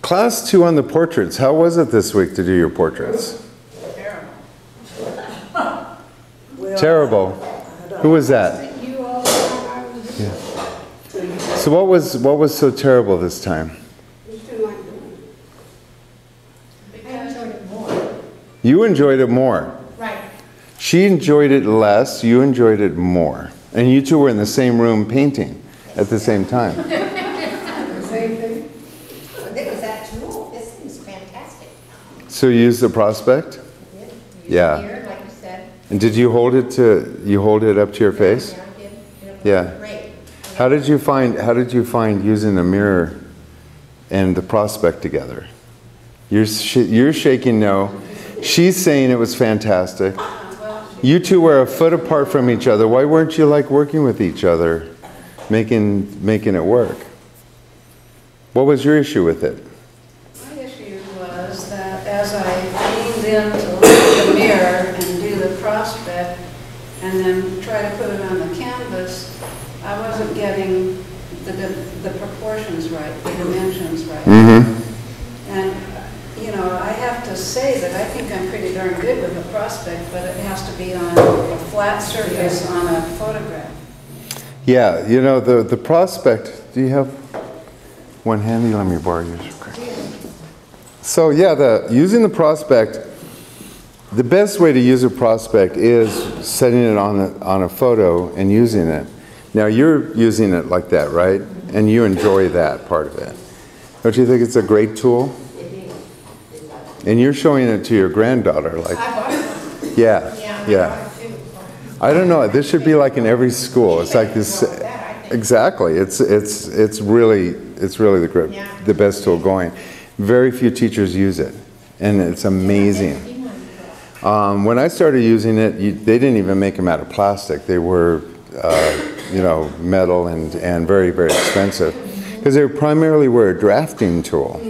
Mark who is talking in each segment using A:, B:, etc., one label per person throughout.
A: Class 2 on the portraits. How was it this week to do your portraits?
B: Terrible.
A: Terrible. Who was that? Yeah. So what was so terrible this time? You enjoyed it more.
B: Right.
A: She enjoyed it less, you enjoyed it more. And you two were in the same room painting at the same time.
C: Same thing. It was that tool. This thing's fantastic.
A: So you used the prospect? Yeah.
C: Here, like you said.
A: And did you hold it up to your face?
C: Yeah, I did.
A: Yeah.
C: Great.
A: How did you find using the mirror and the prospect together? You're shaking no. She's saying it was fantastic. You two were a foot apart from each other. Why weren't you like working with each other, making it work? What was your issue with it?
B: My issue was that as I leaned in to look at the mirror and do the prospect and then try to put it on the canvas, I wasn't getting the proportions right, the dimensions right.
A: Mm-hmm.
B: And you know, I have to say that I think I'm pretty darn good with a prospect, but it has to be on a flat surface on a photograph.
A: Yeah, you know, the prospect, do you have one handy? Let me borrow yours. So yeah, using the prospect, the best way to use a prospect is setting it on a photo and using it. Now you're using it like that, right? And you enjoy that part of it. Don't you think it's a great tool? And you're showing it to your granddaughter, like.
C: I bought it.
A: Yeah. I don't know. This should be like in every school. It's like this. Exactly. It's really the best tool going. Very few teachers use it, and it's amazing. When I started using it, they didn't even make them out of plastic. They were, you know, metal and very, very expensive because they primarily were a drafting tool.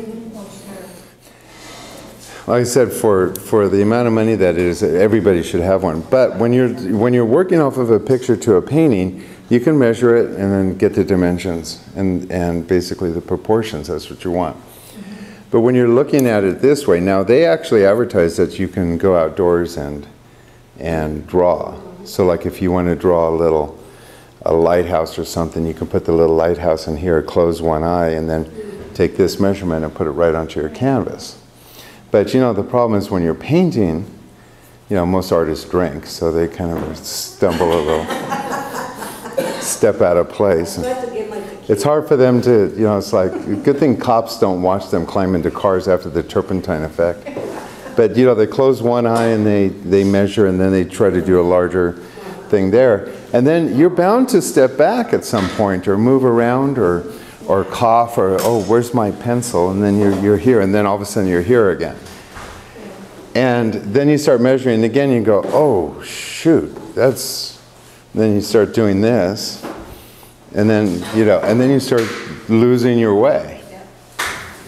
A: Like I said, for the amount of money that it is, everybody should have one. But when you're working off of a picture to a painting, you can measure it and then get the dimensions and basically the proportions. That's what you want. But when you're looking at it this way, now they actually advertise that you can go outdoors and draw. So like if you want to draw a lighthouse or something, you can put the little lighthouse in here, close one eye, and then take this measurement and put it right onto your canvas. But you know, the problem is when you're painting, you know, most artists drink, so they kind of stumble a little, step out of place. It's hard for them to, you know, it's like, good thing cops don't watch them climb into cars after the turpentine effect. But you know, they close one eye and they measure and then they try to do a larger thing there. And then you're bound to step back at some point or move around or cough or, oh, where's my pencil? And then you're here, and then all of a sudden you're here again. And then you start measuring again, you go, oh, shoot, then you start doing this, and then, you know, and then you start losing your way.
D: Yeah.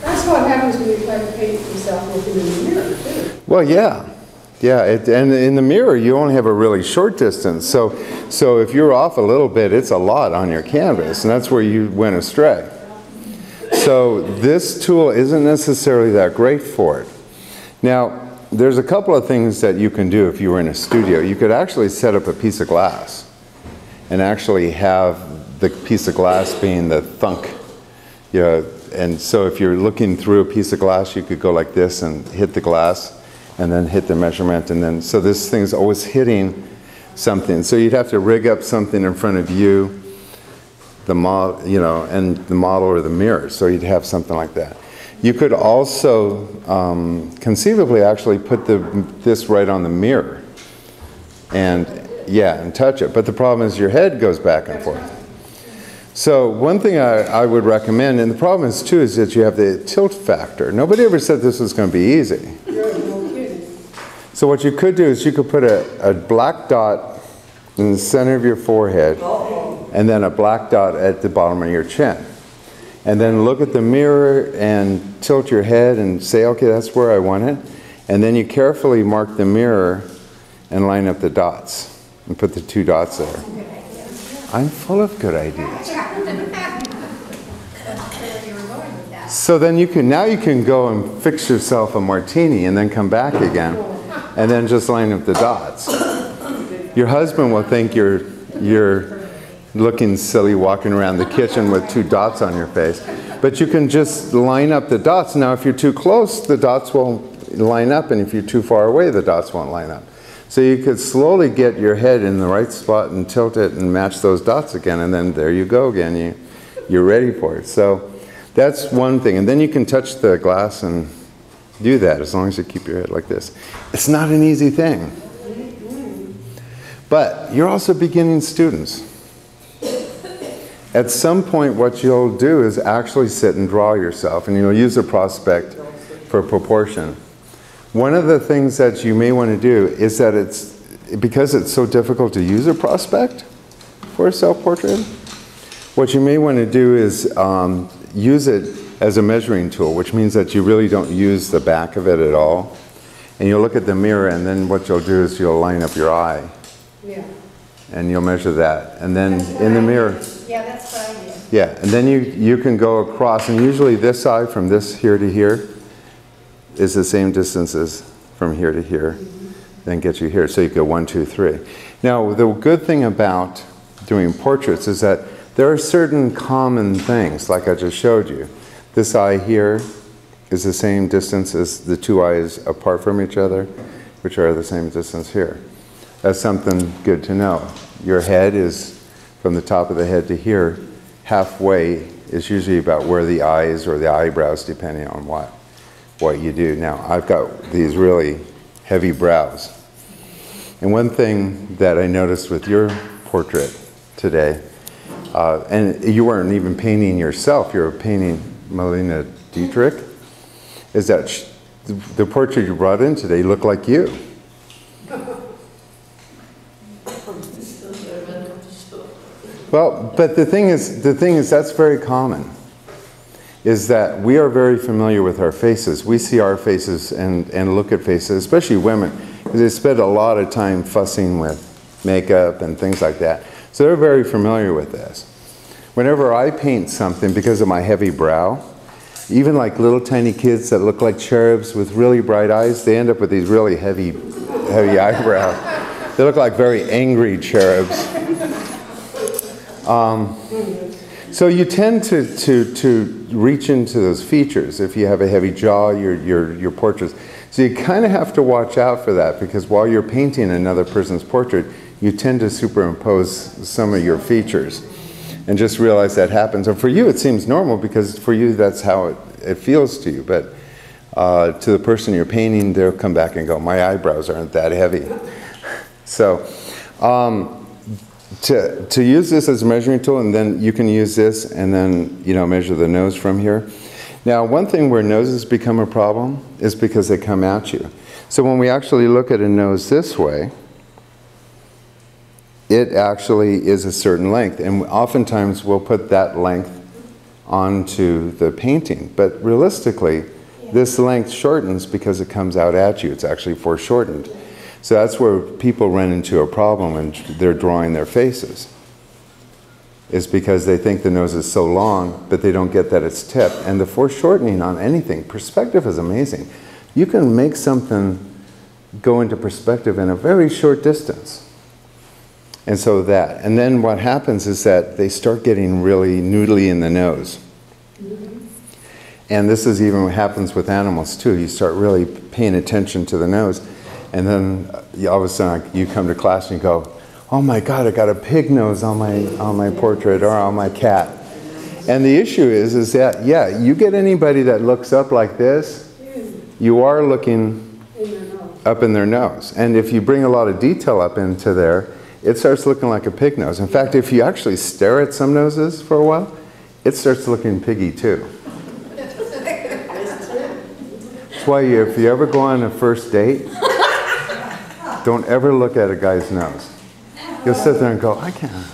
D: That's what happens when you try to paint yourself looking in the mirror, too.
A: Well, yeah. Yeah, and in the mirror, you only have a really short distance. So if you're off a little bit, it's a lot on your canvas, and that's where you went astray. So this tool isn't necessarily that great for it. Now, there's a couple of things that you can do if you were in a studio. You could actually set up a piece of glass and actually have the piece of glass being the thunk. You know, and so if you're looking through a piece of glass, you could go like this and hit the glass and then hit the measurement, and then, so this thing's always hitting something. So you'd have to rig up something in front of you, the model, you know, and the model or the mirror, so you'd have something like that. You could also conceivably actually put this right on the mirror and, yeah, and touch it. But the problem is your head goes back and forth. So one thing I would recommend, and the problem is too, is that you have the tilt factor. Nobody ever said this was going to be easy. So what you could do is you could put a black dot in the center of your forehead and then a black dot at the bottom of your chin. And then look at the mirror and tilt your head and say, okay, that's where I want it. And then you carefully mark the mirror and line up the dots and put the two dots there. I'm full of good ideas. So then now you can go and fix yourself a martini and then come back again and then just line up the dots. Your husband will think you're looking silly walking around the kitchen with 2 dots on your face. But you can just line up the dots. Now if you're too close, the dots won't line up, and if you're too far away, the dots won't line up. So you could slowly get your head in the right spot and tilt it and match those dots again, and then there you go again. You're ready for it. So that's one thing. And then you can touch the glass and do that as long as you keep your head like this. It's not an easy thing. But you're also beginning students. At some point, what you'll do is actually sit and draw yourself, and you'll use a prospect for proportion. One of the things that you may want to do is that because it's so difficult to use a prospect for a self-portrait, what you may want to do is use it as a measuring tool, which means that you really don't use the back of it at all. And you'll look at the mirror, and then what you'll do is you'll line up your eye.
D: Yeah.
A: And you'll measure that. And then in the mirror.
C: Yeah, that's what I did.
A: Yeah, and then you can go across, and usually this side from this here to here is the same distance as from here to here, then get you here. So you go 1, 2, 3. Now, the good thing about doing portraits is that there are certain common things, like I just showed you. This eye here is the same distance as the 2 eyes apart from each other, which are the same distance here. That's something good to know. Your head is from the top of the head to here, halfway is usually about where the eyes or the eyebrows, depending on what you do. Now, I've got these really heavy brows. And one thing that I noticed with your portrait today, and you weren't even painting yourself, you were painting Melina Dietrich, is that the portrait you brought in today looked like you. Well, but the thing is that's very common, is that we are very familiar with our faces. We see our faces and look at faces, especially women, because they spend a lot of time fussing with makeup and things like that. So they're very familiar with this. Whenever I paint something, because of my heavy brow, even like little tiny kids that look like cherubs with really bright eyes, they end up with these really heavy eyebrows. They look like very angry cherubs. So you tend to reach into those features. If you have a heavy jaw, your portraits. So you kind of have to watch out for that, because while you're painting another person's portrait, you tend to superimpose some of your features. And just realize that happens. And for you, it seems normal, because for you, that's how it feels to you. But to the person you're painting, they'll come back and go, my eyebrows aren't that heavy. So to use this as a measuring tool, and then you can use this and then measure the nose from here. Now, one thing where noses become a problem is because they come at you. So when we actually look at a nose this way, it actually is a certain length, and oftentimes we'll put that length onto the painting. But realistically, this length shortens because it comes out at you. It's actually foreshortened. So that's where people run into a problem when they're drawing their faces. Is because they think the nose is so long, but they don't get that it's tipped. And the foreshortening on anything, perspective is amazing. You can make something go into perspective in a very short distance. And so that. And then what happens is that they start getting really noodly in the nose. And this is even what happens with animals too. You start really paying attention to the nose. And then all of a sudden you come to class and you go, oh my God, I got a pig nose on my portrait or on my cat. And the issue is that, yeah, you get anybody that looks up like this, you are looking up in their nose. And if you bring a lot of detail up into there, it starts looking like a pig nose. In fact, if you actually stare at some noses for a while, it starts looking piggy too. That's why if you ever go on a first date, don't ever look at a guy's nose. You'll sit there and go, I can't.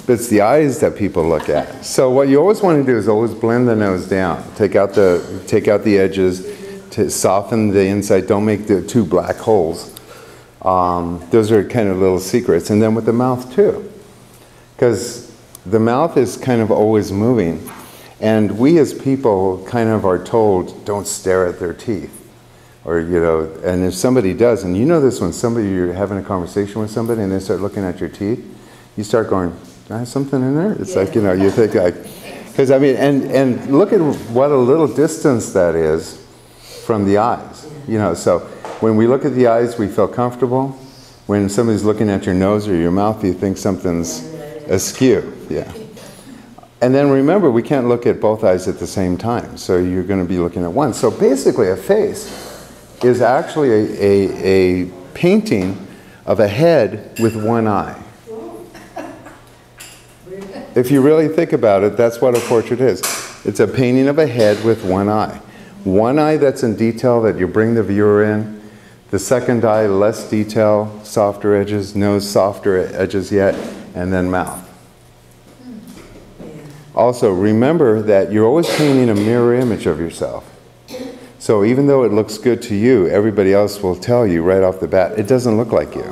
A: But it's the eyes that people look at. So what you always want to do is always blend the nose down. Take out the edges, to soften the inside. Don't make the 2 black holes. Those are kind of little secrets. And then with the mouth too. Because the mouth is kind of always moving. And we as people kind of are told, don't stare at their teeth. Or, you know, and if somebody does, and you know this when you're having a conversation with somebody and they start looking at your teeth, you start going, I have something in there? It's like, you know, you think like, because I mean, and look at what a little distance that is from the eyes. You know, so when we look at the eyes, we feel comfortable. When somebody's looking at your nose or your mouth, you think something's askew. Yeah. And then remember, we can't look at both eyes at the same time. So you're going to be looking at one. So basically, a face is actually a painting of a head with one eye. If you really think about it, that's what a portrait is. It's a painting of a head with one eye. One eye that's in detail that you bring the viewer in. The second eye, less detail, softer edges, nose, softer edges yet, and then mouth. Also, remember that you're always painting a mirror image of yourself. So even though it looks good to you, everybody else will tell you right off the bat, it doesn't look like you.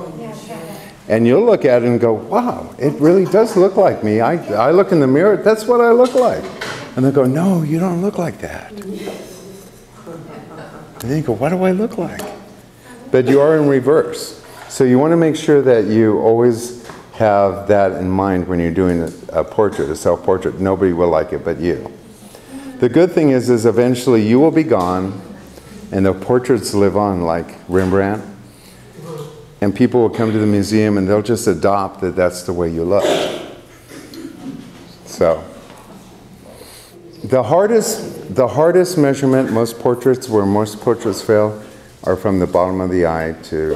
A: And you'll look at it and go, wow, it really does look like me. I look in the mirror, that's what I look like. And they'll go, no, you don't look like that. And then you go, what do I look like? But you are in reverse. So you want to make sure that you always have that in mind when you're doing a portrait, a self-portrait. Nobody will like it but you. The good thing is eventually you will be gone and the portraits live on like Rembrandt. And people will come to the museum and they'll just adopt that that's the way you look. So, the hardest measurement, most portraits, where most portraits fail, are from the bottom of the eye to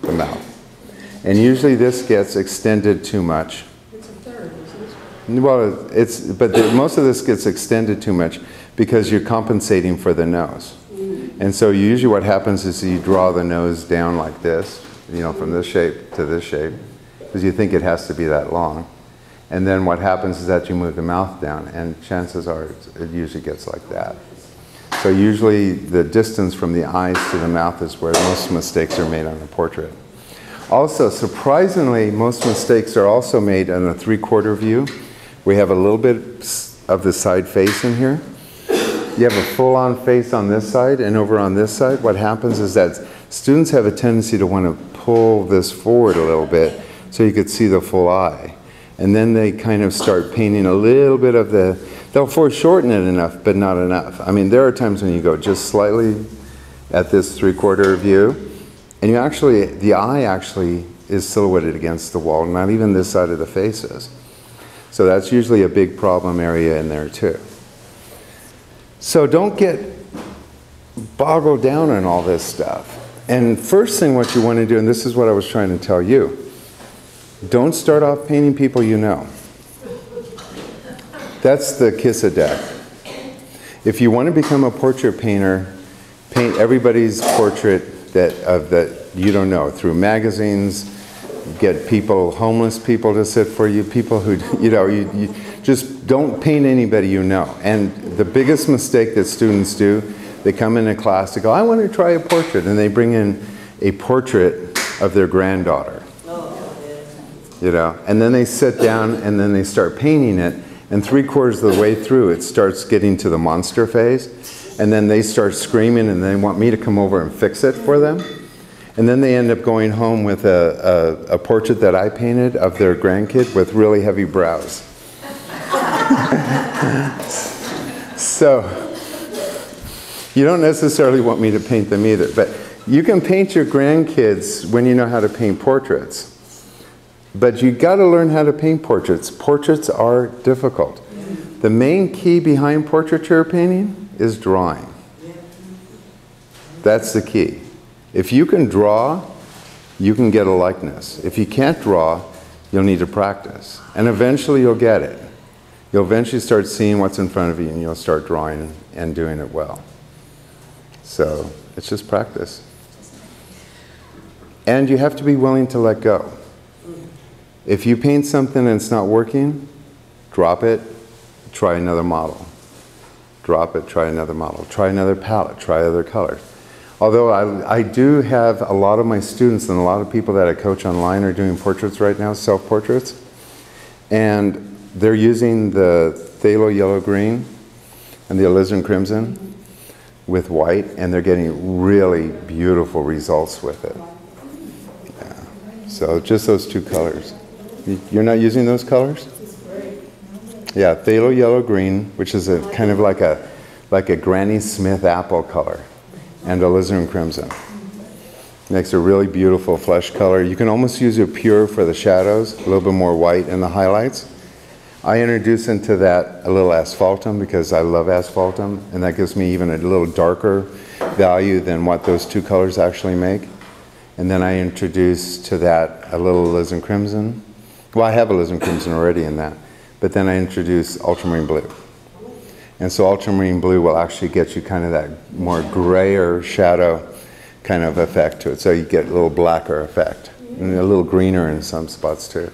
A: the mouth. And usually this gets extended too much.
D: It's a third, isn't it?
A: Well, most of this gets extended too much because you're compensating for the nose. And so usually what happens is you draw the nose down like this, you know, from this shape to this shape, because you think it has to be that long. And then what happens is that you move the mouth down, and chances are it usually gets like that. So usually the distance from the eyes to the mouth is where most mistakes are made on a portrait. Also, surprisingly, most mistakes are also made on a 3/4 view. We have a little bit of the side face in here. You have a full-on face on this side, and over on this side, what happens is that students have a tendency to want to pull this forward a little bit so you could see the full eye. And then they kind of start painting a little bit of they'll foreshorten it enough, but not enough. I mean, there are times when you go just slightly at this 3/4 view, and the eye actually is silhouetted against the wall, not even this side of the face is. So that's usually a big problem area in there too. So don't get boggled down on all this stuff. And first thing what you want to do, and this is what I was trying to tell you, don't start off painting people you know. That's the kiss of death. If you want to become a portrait painter, paint everybody's portrait that you don't know through magazines. Get homeless people to sit for you, people who, you just don't paint anybody you know. And the biggest mistake that students do, they come into class, they go, I want to try a portrait, and they bring in a portrait of their granddaughter. And then they sit down and then they start painting it, and 3/4 of the way through it starts getting to the monster phase, and then they start screaming and they want me to come over and fix it for them. And then they end up going home with a portrait that I painted of their grandkid with really heavy brows. So, you don't necessarily want me to paint them either, but you can paint your grandkids when you know how to paint portraits. But you got to learn how to paint portraits. Portraits are difficult. The main key behind portraiture painting is drawing. That's the key. If you can draw, you can get a likeness. If you can't draw, you'll need to practice. And eventually you'll get it. You'll eventually start seeing what's in front of you, and you'll start drawing and doing it well. So it's just practice. And you have to be willing to let go. If you paint something and it's not working, drop it, try another model. Drop it, try another model. Try another palette, try other colors. Although I do have a lot of my students and a lot of people that I coach online are doing portraits right now, self-portraits. And they're using the phthalo yellow-green and the alizarin crimson with white, and they're getting really beautiful results with it. Yeah. So just those two colors. You're not using those colors? Yeah, phthalo yellow green, which is a kind of like a Granny Smith apple color, and alizarin crimson. Makes a really beautiful flesh color. You can almost use it pure for the shadows, a little bit more white in the highlights. I introduce into that a little asphaltum because I love asphaltum, and that gives me even a little darker value than what those two colors actually make. And then I introduce to that a little alizarin crimson. Well, I have alizarin crimson already in that, but then I introduce ultramarine blue. And so ultramarine blue will actually get you kind of that more grayer shadow kind of effect to it. So you get a little blacker effect, and a little greener in some spots too.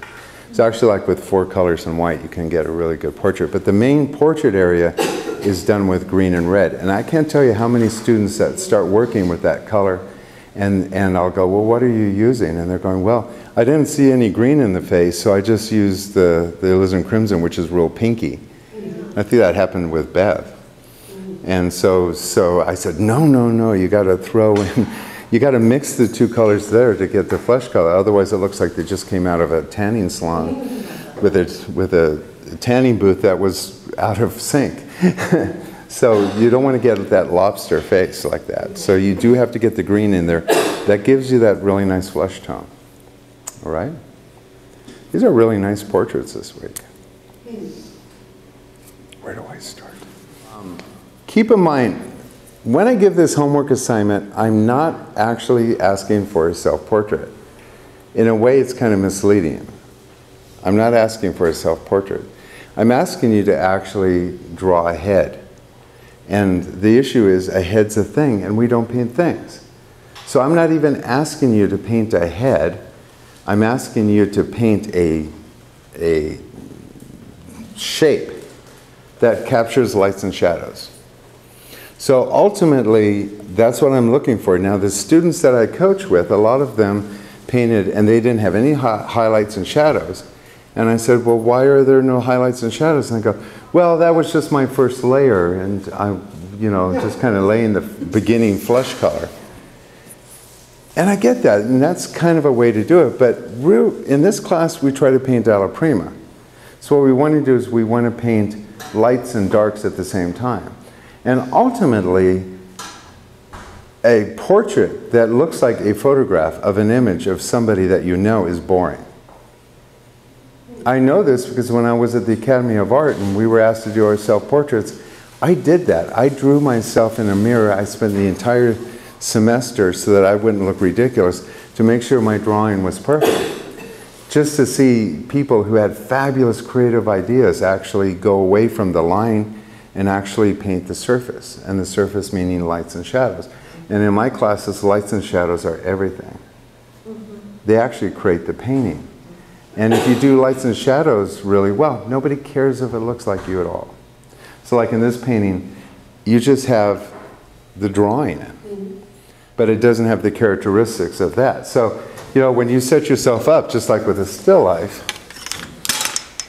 A: It's actually like with 4 colors in white, you can get a really good portrait. But the main portrait area is done with green and red. And I can't tell you how many students that start working with that color, and I'll go, well, what are you using? And they're going, well, I didn't see any green in the face, so I just used the alizarin crimson, which is real pinky. I think that happened with Bev. And so I said, no, you got to throw in, you got to mix the 2 colors there to get the flesh color. Otherwise, it looks like they just came out of a tanning salon with a tanning booth that was out of sync. So you don't want to get that lobster face like that. So you do have to get the green in there. That gives you that really nice flesh tone. All right? These are really nice portraits this week. Where do I start? Keep in mind, when I give this homework assignment, I'm not actually asking for a self-portrait. In a way, it's kind of misleading. I'm not asking for a self-portrait. I'm asking you to actually draw a head. And the issue is, a head's a thing, and we don't paint things. So I'm not even asking you to paint a head. I'm asking you to paint a shape that captures lights and shadows. So ultimately, that's what I'm looking for. Now, the students that I coach with, a lot of them painted, and they didn't have any highlights and shadows. And I said, well, why are there no highlights and shadows? And I go, well, that was just my first layer, and I, just kind of laying the beginning flesh color. And I get that, and that's kind of a way to do it. But in this class, we try to paint alla prima. So what we want to do is we want to paint lights and darks at the same time. And ultimately, a portrait that looks like a photograph of an image of somebody that you know is boring. I know this because when I was at the Academy of Art and we were asked to do our self-portraits, I did that. I drew myself in a mirror. I spent the entire semester so that I wouldn't look ridiculous to make sure my drawing was perfect. Just to see people who had fabulous creative ideas actually go away from the line and actually paint the surface, and the surface meaning lights and shadows. And in my classes, lights and shadows are everything. They actually create the painting. And if you do lights and shadows really well, nobody cares if it looks like you at all. So like in this painting, you just have the drawing in, but it doesn't have the characteristics of that. So, when you set yourself up, just like with a still life,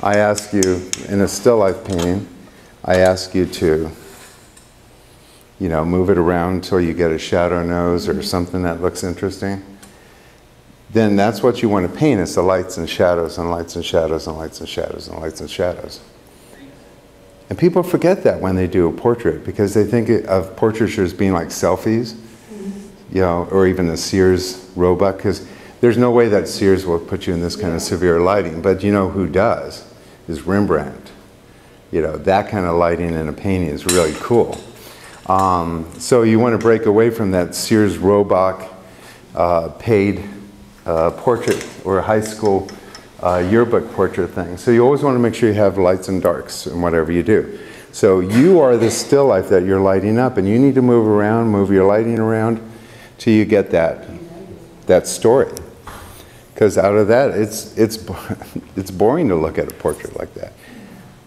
A: I ask you, in a still life painting, I ask you to, move it around until you get a shadow nose or something that looks interesting. Then that's what you want to paint, is the lights and shadows and lights and shadows and lights and shadows and lights and shadows. And people forget that when they do a portrait, because they think of portraiture as being like selfies, or even a Sears Roebuck, because there's no way that Sears will put you in this kind of severe lighting. But who does is Rembrandt. That kind of lighting in a painting is really cool. So you want to break away from that Sears Roebuck paid portrait or high school yearbook portrait thing. So you always want to make sure you have lights and darks in whatever you do. So you are the still life that you're lighting up, and you need to move around, move your lighting around till you get that story. Because out of that, it's boring to look at a portrait like that.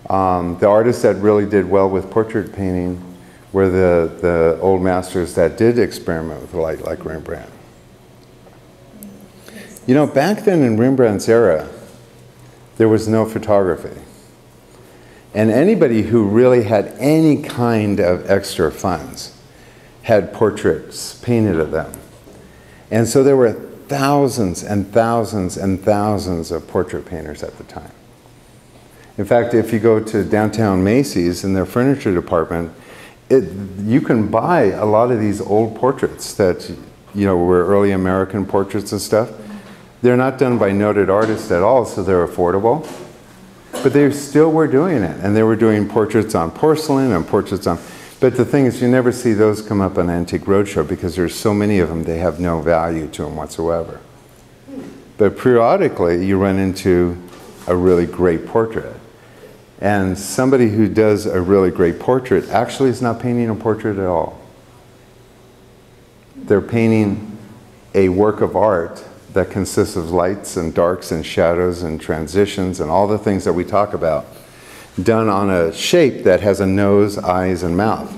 A: The artists that really did well with portrait painting were the old masters that did experiment with light, like Rembrandt. Back then in Rembrandt's era, there was no photography. And anybody who really had any kind of extra funds had portraits painted of them. And so there were thousands and thousands and thousands of portrait painters at the time. In fact, if you go to downtown Macy's in their furniture department, you can buy a lot of these old portraits that, you know, were early American portraits and stuff. They're not done by noted artists at all, so they're affordable. But they still were doing it, and they were doing portraits on porcelain and portraits on... But the thing is, you never see those come up on Antique Roadshow because there's so many of them, they have no value to them whatsoever. But periodically, you run into a really great portrait. And somebody who does a really great portrait actually is not painting a portrait at all. They're painting a work of art that consists of lights and darks and shadows and transitions and all the things that we talk about, done on a shape that has a nose, eyes, and mouth.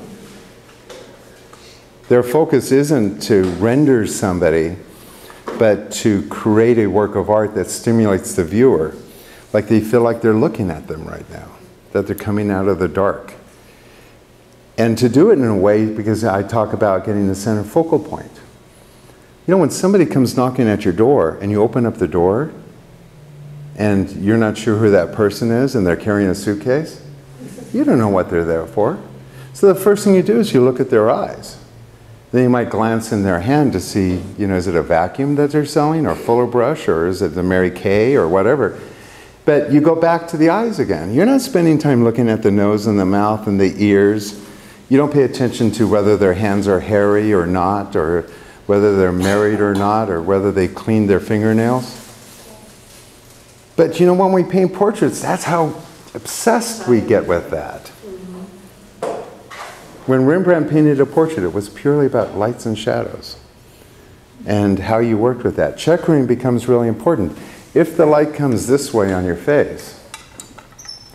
A: Their focus isn't to render somebody, but to create a work of art that stimulates the viewer, like they feel like they're looking at them right now, that they're coming out of the dark. And to do it in a way, because I talk about getting the center focal point. You know, when somebody comes knocking at your door and you open up the door and you're not sure who that person is and they're carrying a suitcase, you don't know what they're there for. So the first thing you do is you look at their eyes. Then you might glance in their hand to see, you know, is it a vacuum that they're selling or Fuller Brush or is it the Mary Kay or whatever. But you go back to the eyes again. You're not spending time looking at the nose and the mouth and the ears. You don't pay attention to whether their hands are hairy or not, or whether they're married or not, or whether they cleaned their fingernails. But you know, when we paint portraits, that's how obsessed we get with that. When Rembrandt painted a portrait, it was purely about lights and shadows and how you worked with that. Checkering becomes really important. If the light comes this way on your face,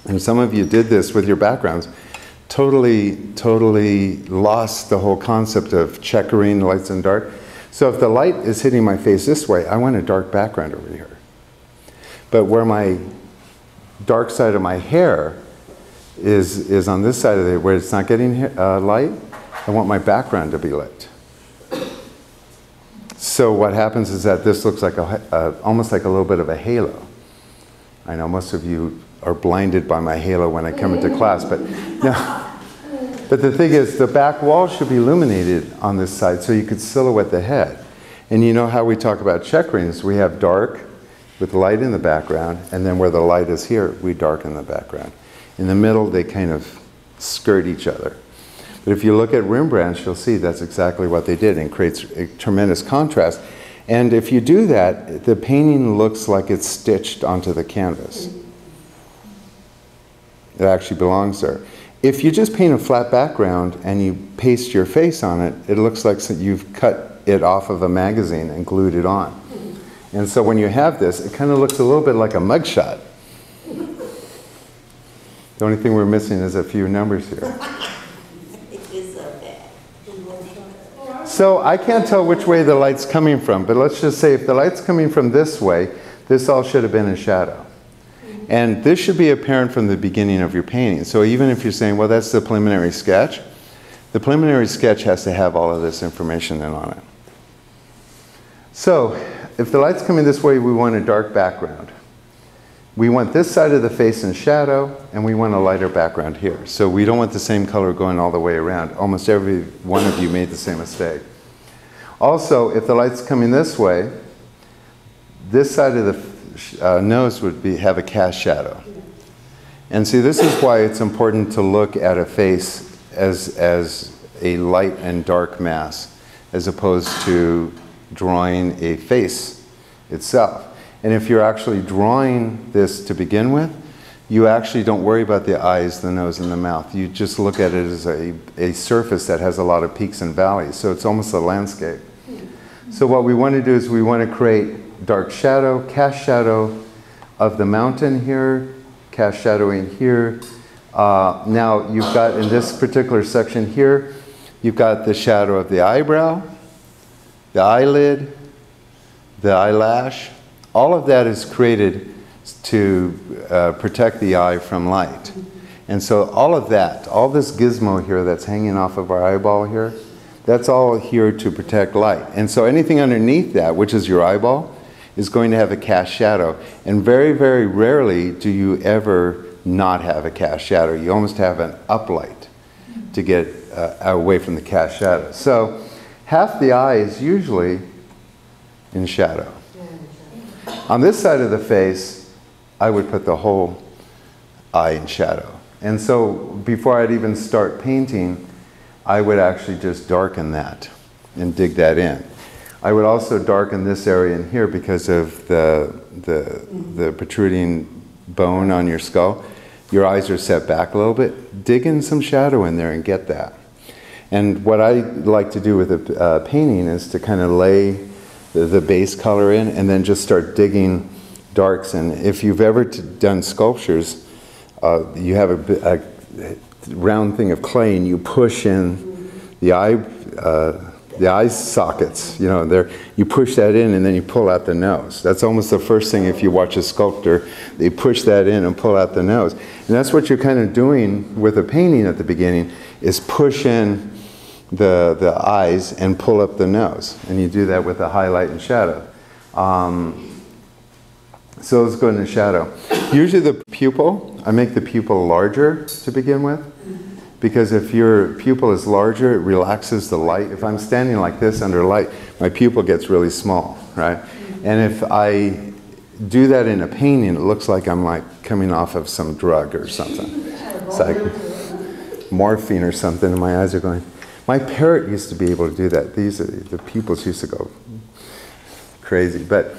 A: and some of you did this with your backgrounds, totally lost the whole concept of checkering lights and dark. So if the light is hitting my face this way, I want a dark background over here. But where my dark side of my hair is on this side of it, where it's not getting light, I want my background to be lit. So what happens is that this looks like almost like a little bit of a halo. I know most of you are blinded by my halo when I come into class, but no. But the thing is, the back wall should be illuminated on this side so you could silhouette the head. And you know how we talk about checkering is we have dark with light in the background, and then where the light is here, we darken the background. In the middle, they kind of skirt each other. But if you look at Rembrandt, you'll see that's exactly what they did and creates a tremendous contrast. And if you do that, the painting looks like it's stitched onto the canvas. It actually belongs there. If you just paint a flat background and you paste your face on it, it looks like you've cut it off of a magazine and glued it on. And so when you have this, it kind of looks a little bit like a mugshot. The only thing we're missing is a few numbers here. So I can't tell which way the light's coming from, but let's just say if the light's coming from this way, this all should have been in shadow. And this should be apparent from the beginning of your painting. So even if you're saying, well, that's the preliminary sketch, the preliminary sketch has to have all of this information in on it. So if the light's coming this way, we want a dark background. We want this side of the face in shadow, and we want a lighter background here. So we don't want the same color going all the way around. Almost every one of you made the same mistake. Also, if the light's coming this way, this side of the nose would have a cast shadow. And see, this is why it's important to look at a face as a light and dark mass, as opposed to drawing a face itself. And if you're actually drawing this to begin with, you actually don't worry about the eyes, the nose, and the mouth. You just look at it as a surface that has a lot of peaks and valleys. So it's almost a landscape. So what we want to do is we want to create dark shadow, cast shadow of the mountain here, cast shadowing here. Now you've got in this particular section here, you've got the shadow of the eyebrow, the eyelid, the eyelash. All of that is created to protect the eye from light. And so all of that, all this gizmo here that's hanging off of our eyeball here, that's all here to protect light. And so anything underneath that, which is your eyeball, is going to have a cast shadow. And very, very rarely do you ever not have a cast shadow. You almost have an uplight to get away from the cast shadow. So half the eye is usually in shadow. On this side of the face, I would put the whole eye in shadow. And so before I'd even start painting, I would actually just darken that and dig that in. I would also darken this area in here because of the protruding bone on your skull. Your eyes are set back a little bit. Dig in some shadow in there and get that. And what I like to do with a painting is to kind of lay the base color in and then just start digging darks. And if you've ever done sculptures, you have a round thing of clay and you push in the eye sockets, you know, there, you push that in and then you pull out the nose. That's almost the first thing if you watch a sculptor, they push that in and pull out the nose. And that's what you're kind of doing with a painting at the beginning, is push in the eyes and pull up the nose. And you do that with a highlight and shadow. So let's go into shadow. Usually the pupil, I make the pupil larger to begin with, because if your pupil is larger, it relaxes the light. If I'm standing like this under light, my pupil gets really small, right? And if I do that in a painting, it looks like I'm like coming off of some drug or something. It's like morphine or something, and my eyes are going. My parrot used to be able to do that. The pupils used to go crazy. But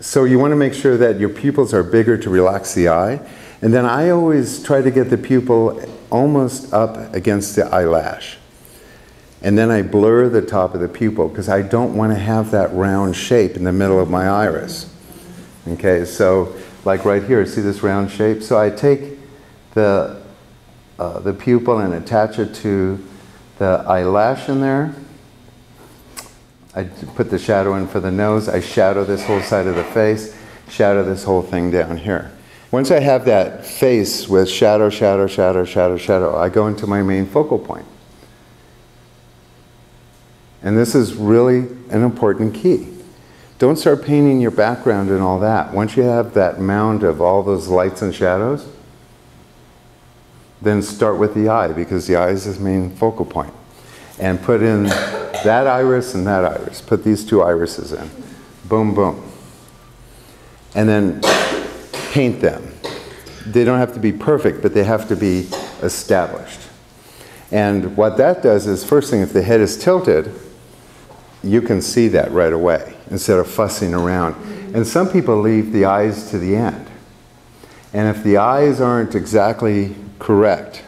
A: so you want to make sure that your pupils are bigger to relax the eye. And then I always try to get the pupil almost up against the eyelash. And then I blur the top of the pupil because I don't want to have that round shape in the middle of my iris. Okay, so like right here, see this round shape? So I take the pupil and attach it to the eyelash in there. I put the shadow in for the nose. I shadow this whole side of the face, shadow this whole thing down here. Once I have that face with shadow, shadow, shadow, shadow, shadow, I go into my main focal point. And this is really an important key. Don't start painting your background and all that. Once you have that mound of all those lights and shadows, then start with the eye, because the eye is the main focal point. And put in that iris and that iris. Put these two irises in. Boom, boom. And then paint them. They don't have to be perfect, but they have to be established. And what that does is, first thing, if the head is tilted, you can see that right away instead of fussing around. And some people leave the eyes to the end. And if the eyes aren't exactly correct,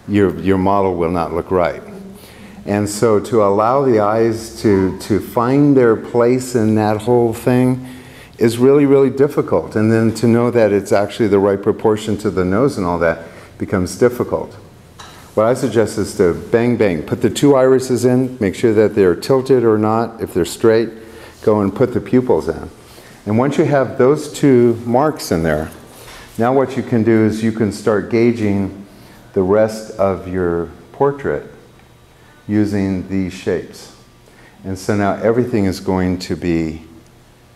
A: your model will not look right. And so to allow the eyes to find their place in that whole thing is really, really difficult. And then to know that it's actually the right proportion to the nose and all that becomes difficult. What I suggest is to bang, bang, put the two irises in, make sure that they're tilted or not. If they're straight, go and put the pupils in. And once you have those two marks in there, now what you can do is you can start gauging the rest of your portrait using these shapes. And so now everything is going to be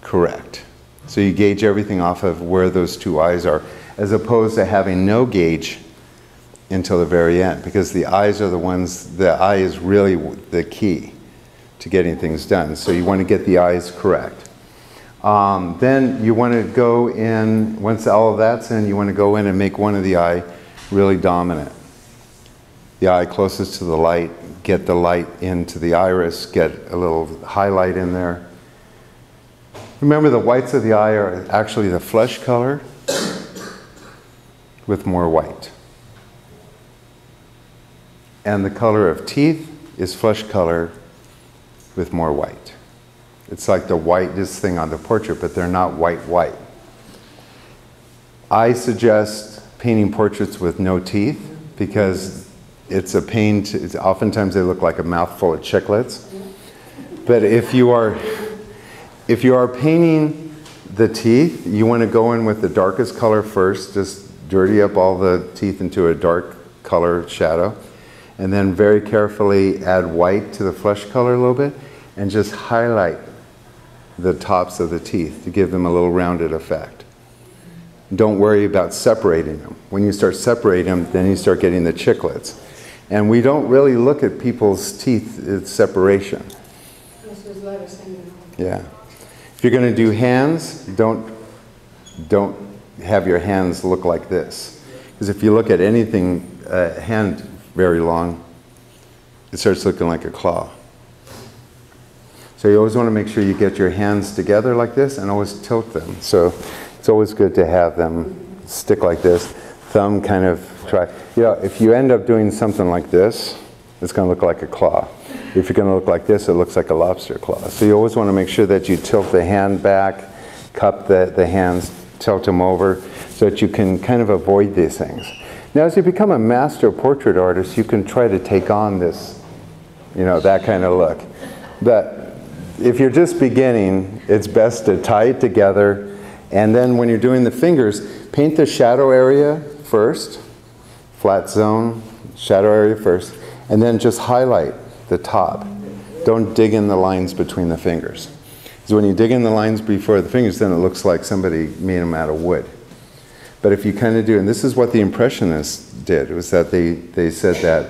A: correct. So you gauge everything off of where those two eyes are, as opposed to having no gauge until the very end, because the eyes are the ones, the eye is really the key to getting things done. So you want to get the eyes correct. Then you want to go in, once all of that's in, you want to go in and make one of the eye really dominant. The eye closest to the light, get the light into the iris, get a little highlight in there. Remember, the whites of the eye are actually the flesh color with more white. And the color of teeth is flesh color with more white. It's like the whitest thing on the portrait, but they're not white. I suggest painting portraits with no teeth, because it's a pain to, oftentimes they look like a mouthful of chiclets. But if you are painting the teeth, you want to go in with the darkest color first, just dirty up all the teeth into a dark color shadow, and then very carefully add white to the flesh color a little bit, and just highlight the tops of the teeth to give them a little rounded effect. Don't worry about separating them. When you start separating them, then you start getting the chiclets. And we don't really look at people's teeth as separation. Yeah. If you're going to do hands, don't have your hands look like this. Because if you look at anything, hand very long, it starts looking like a claw. So you always want to make sure you get your hands together like this and always tilt them. So it's always good to have them stick like this. Thumb kind of try. You know, if you end up doing something like this, it's going to look like a claw. If you're going to look like this, it looks like a lobster claw. So you always want to make sure that you tilt the hand back, cup the hands, tilt them over, so that you can kind of avoid these things. Now, as you become a master portrait artist, you can try to take on this, you know, that kind of look. But if you're just beginning, it's best to tie it together, and then when you're doing the fingers, paint the shadow area first, flat zone, shadow area first, and then just highlight the top. Don't dig in the lines between the fingers. Because when you dig in the lines before the fingers, then it looks like somebody made them out of wood. But if you kind of do, and this is what the Impressionists did, was that they said that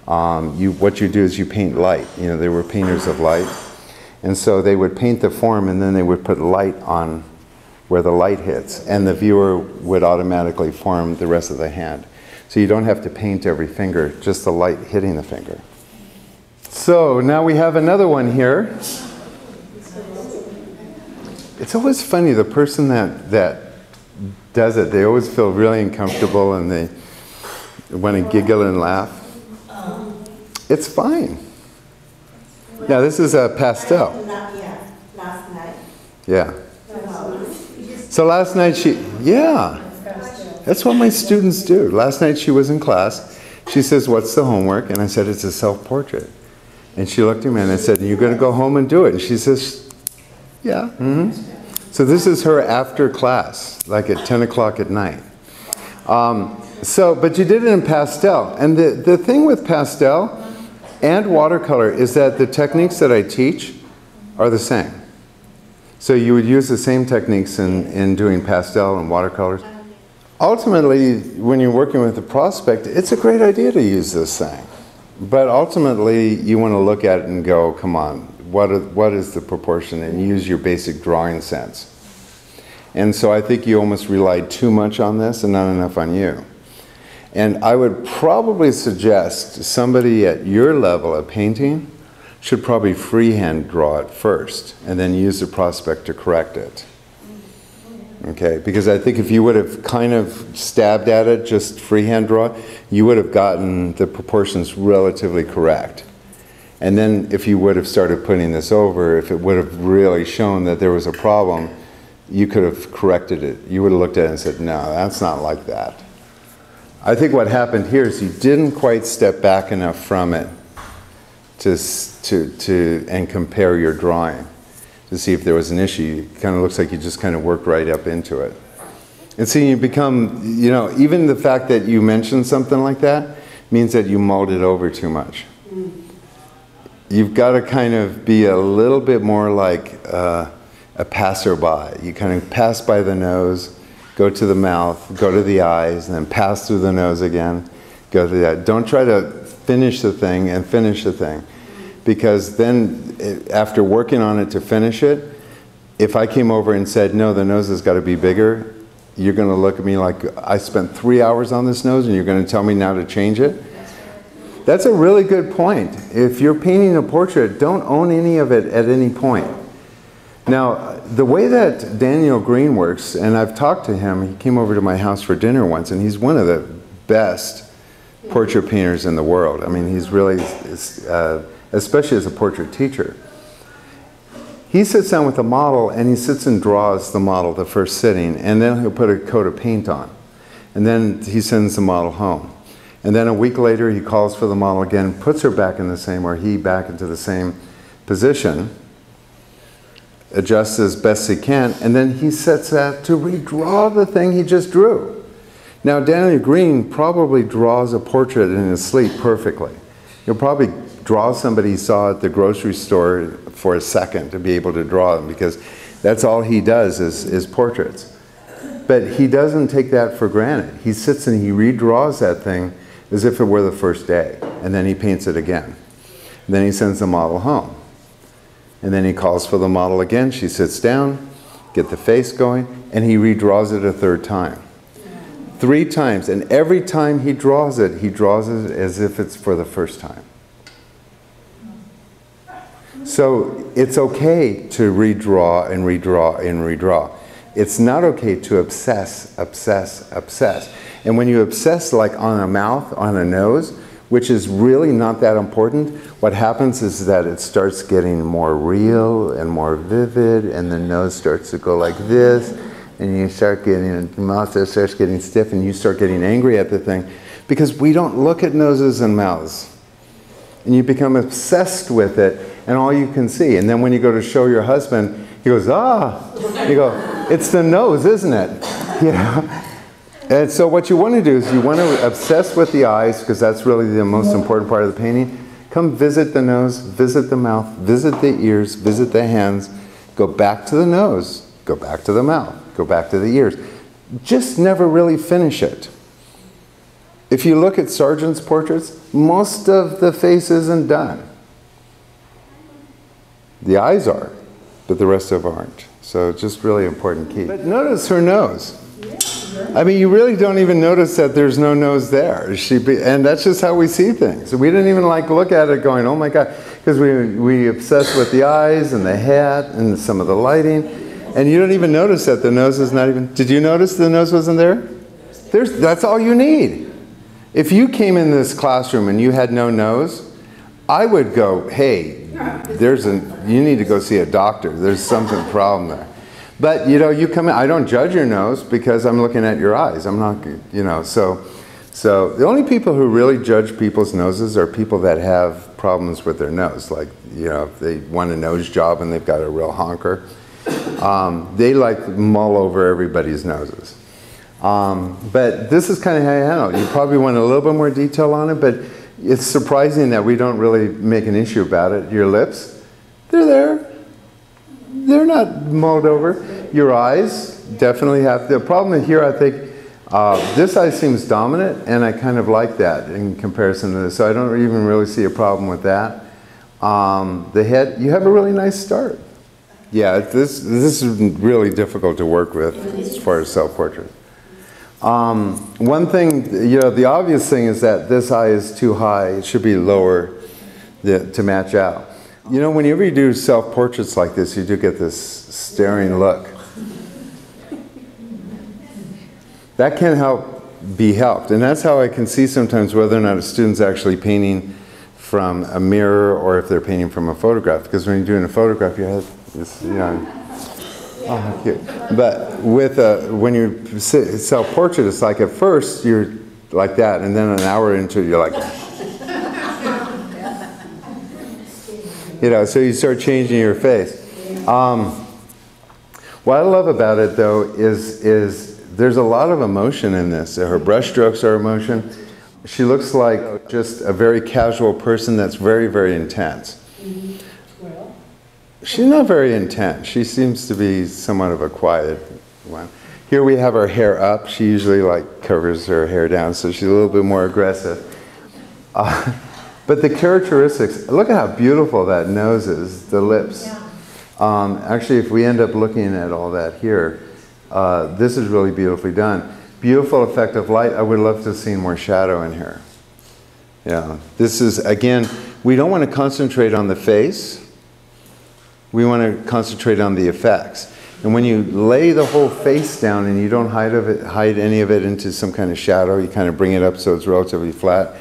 A: what you do is you paint light. You know, they were painters of light. And so they would paint the form, and then they would put light on where the light hits, and the viewer would automatically form the rest of the hand. So you don't have to paint every finger, just the light hitting the finger. So now we have another one here. It's always funny, the person that does it, they always feel really uncomfortable and they want to giggle and laugh. It's fine. Now this is a pastel.
C: Last night.
A: Yeah. So last night that's what my students do. Last night she was in class. She says, "What's the homework?" And I said, "It's a self-portrait." And she looked at me and I said, "You're going to go home and do it?" And she says, "Yeah." So this is her after class, like at 10 o'clock at night. But you did it in pastel. And the thing with pastel and watercolor is that the techniques that I teach are the same. So you would use the same techniques in doing pastel and watercolors. Ultimately, when you're working with a prospect, it's a great idea to use this thing. But ultimately, you want to look at it and go, come on, what is the proportion? And use your basic drawing sense. And so I think you almost relied too much on this and not enough on you. And I would probably suggest somebody at your level of painting should probably freehand draw it first and then use the prospect to correct it. Okay, because I think if you would have kind of stabbed at it, just freehand draw, you would have gotten the proportions relatively correct. And then if you would have started putting this over, if it would have really shown that there was a problem, you could have corrected it. You would have looked at it and said, no, that's not like that. I think what happened here is you didn't quite step back enough from it and compare your drawing to see if there was an issue. It kind of looks like you just kind of worked right up into it. And so you become, you know, even the fact that you mentioned something like that means that you mulled it over too much. You've got to kind of be a little bit more like a passerby. You kind of pass by the nose, go to the mouth, go to the eyes, and then pass through the nose again, go to that. Don't try to finish the thing and finish the thing. Because then, after working on it to finish it, if I came over and said, no, the nose has got to be bigger, you're going to look at me like, I spent 3 hours on this nose and you're going to tell me now to change it? That's a really good point. If you're painting a portrait, don't own any of it at any point. Now, the way that Daniel Green works, and I've talked to him, he came over to my house for dinner once, and he's one of the best portrait painters in the world. I mean, he's really, especially as a portrait teacher. He sits down with the model and he sits and draws the model the first sitting, and then he'll put a coat of paint on. And then he sends the model home. And then a week later he calls for the model again, puts her back in the same, or he back into the same position, adjusts as best he can, and then he sets out to redraw the thing he just drew. Now, Daniel Green probably draws a portrait in his sleep perfectly. He'll probably draw somebody he saw at the grocery store for a second to be able to draw them, because that's all he does is portraits. But he doesn't take that for granted. He sits and he redraws that thing as if it were the first day, and then he paints it again. And then he sends the model home. And then he calls for the model again. She sits down, get the face going, and he redraws it a third time. 3 times, and every time he draws it as if it's for the first time. So it's okay to redraw and redraw and redraw. It's not okay to obsess, obsess, obsess. And when you obsess like on a mouth, on a nose, which is really not that important, what happens is that it starts getting more real and more vivid, and the nose starts to go like this, and you start getting, the mouth starts getting stiff, and you start getting angry at the thing, because we don't look at noses and mouths. And you become obsessed with it, and all you can see. And then when you go to show your husband, he goes, ah. You go, it's the nose, isn't it? You know? And so what you want to do is you want to obsess with the eyes, because that's really the most important part of the painting. Come visit the nose, visit the mouth, visit the ears, visit the hands. Go back to the nose, go back to the mouth, go back to the ears. Just never really finish it. If you look at Sargent's portraits, most of the face isn't done. The eyes are, but the rest of them aren't. So just really important key. But notice her nose. I mean, you really don't even notice that there's no nose there. And that's just how we see things. We didn't even like look at it going, oh my God, because we obsess with the eyes and the hat and some of the lighting. And you don't even notice that the nose is not even, did you notice the nose wasn't there? That's all you need. If you came in this classroom and you had no nose, I would go, hey, you need to go see a doctor. There's something problem there. But, you know, you come in, I don't judge your nose because I'm looking at your eyes. I'm not, you know, so the only people who really judge people's noses are people that have problems with their nose. Like, you know, if they want a nose job and they've got a real honker. They like mull over everybody's noses. But this is kind of how you handle it. You probably want a little bit more detail on it, but it's surprising that we don't really make an issue about it. Your lips, they're there. They're not mulled over. Your eyes definitely have. The problem here, I think, this eye seems dominant, and I kind of like that in comparison to this. So I don't even really see a problem with that. The head, you have a really nice start. Yeah, this is really difficult to work with as far as self-portrait. One thing, you know, the obvious thing is that this eye is too high. It should be lower to match out. You know, whenever you do self-portraits like this, you do get this staring look. That can be helped. And that's how I can see sometimes whether or not a student's actually painting from a mirror or if they're painting from a photograph. Because when you're doing a photograph, you have this, you know, oh, cute. But with when you self-portrait, it's like at first you're like that, and then an hour into it, you're like, you know, so you start changing your face. What I love about it, though, is there's a lot of emotion in this. Her brush strokes are emotion. She looks like just a very casual person that's very, very intense.
D: Well,
A: she's not very intense. She seems to be somewhat of a quiet one. Here we have her hair up. She usually like covers her hair down, so she's a little bit more aggressive. But the characteristics, look at how beautiful that nose is, the lips. Yeah. Actually, if we end up looking at all that here, this is really beautifully done. Beautiful effect of light. I would love to have seen more shadow in here. Yeah, this is, again, we don't want to concentrate on the face. We want to concentrate on the effects. And when you lay the whole face down and you don't hide any of it into some kind of shadow, you kind of bring it up so it's relatively flat,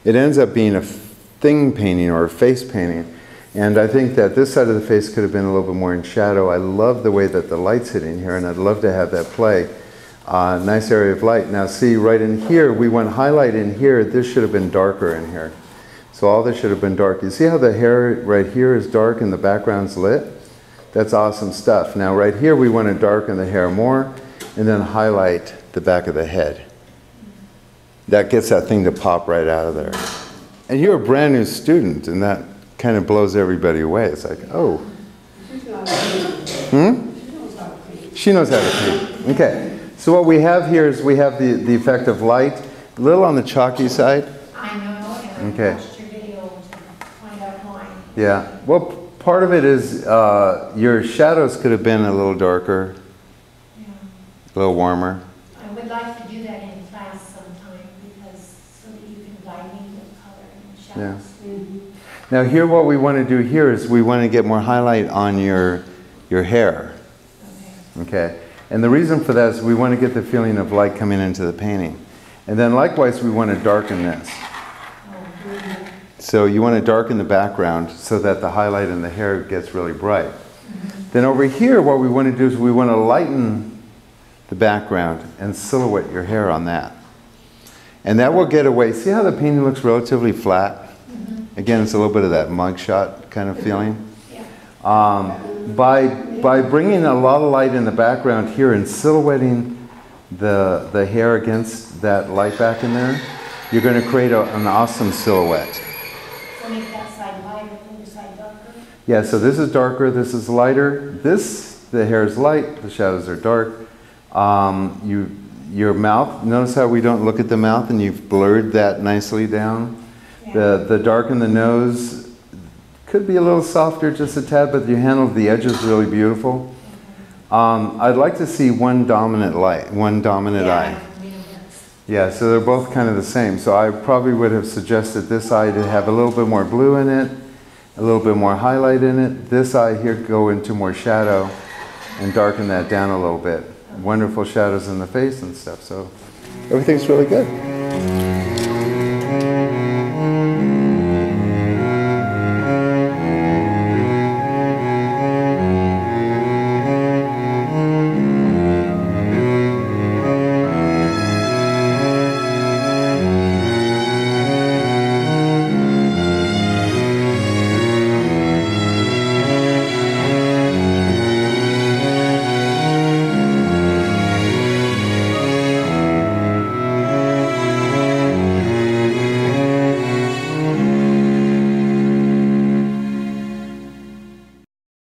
A: it ends up being a thing painting or a face painting. And I think that this side of the face could have been a little bit more in shadow. I love the way that the light's hitting here, and I'd love to have that play. Nice area of light. Now see, right in here, we want highlight in here. This should have been darker in here. So all this should have been dark. You see how the hair right here is dark and the background's lit? That's awesome stuff. Now right here, we want to darken the hair more and then highlight the back of the head. that gets that thing to pop right out of there. And you're a brand new student, and that kind of blows everybody away. It's like, oh.
D: She's not a painter.
A: Hmm?
D: She knows how to paint.
A: She knows how to paint. Okay. So what we have here is we have the effect of light, a little on the chalky side.
C: I know, and
A: Okay.
C: I watched your video to find out why.
A: Yeah. Well, part of it is your shadows could have been a little darker,
C: Yeah.
A: a little warmer.
C: I would like to do that in class sometime because so that you can guide me with color and shadows.
A: Now here what we want to do here is we want to get more highlight on your hair.
C: Okay.
A: Okay. And the reason for that is we want to get the feeling of light coming into the painting. And then likewise we want to darken this. So you want to darken the background so that the highlight in the hair gets really bright. Then over here what we want to do is we want to lighten the background and silhouette your hair on that. And that will get away. See how the painting looks relatively flat? Again, it's a little bit of that mugshot kind of feeling. By bringing a lot of light in the background here and silhouetting the hair against that light back in there, you're going to create an awesome silhouette.
C: So make that side lighter and the side darker?
A: Yeah, so this is darker, this is lighter. The hair is light, the shadows are dark. Your mouth, notice how we don't look at the mouth and you've blurred that nicely down.
C: Yeah.
A: The dark in the nose could be a little softer, just a tad, but you handled the edges really beautiful. I'd like to see one dominant eye. Yeah, so they're both kind of the same. So I probably would have suggested this eye to have a little bit more blue in it, a little bit more highlight in it. This eye here go into more shadow and darken that down a little bit. Wonderful shadows in the face and stuff. So everything's really good.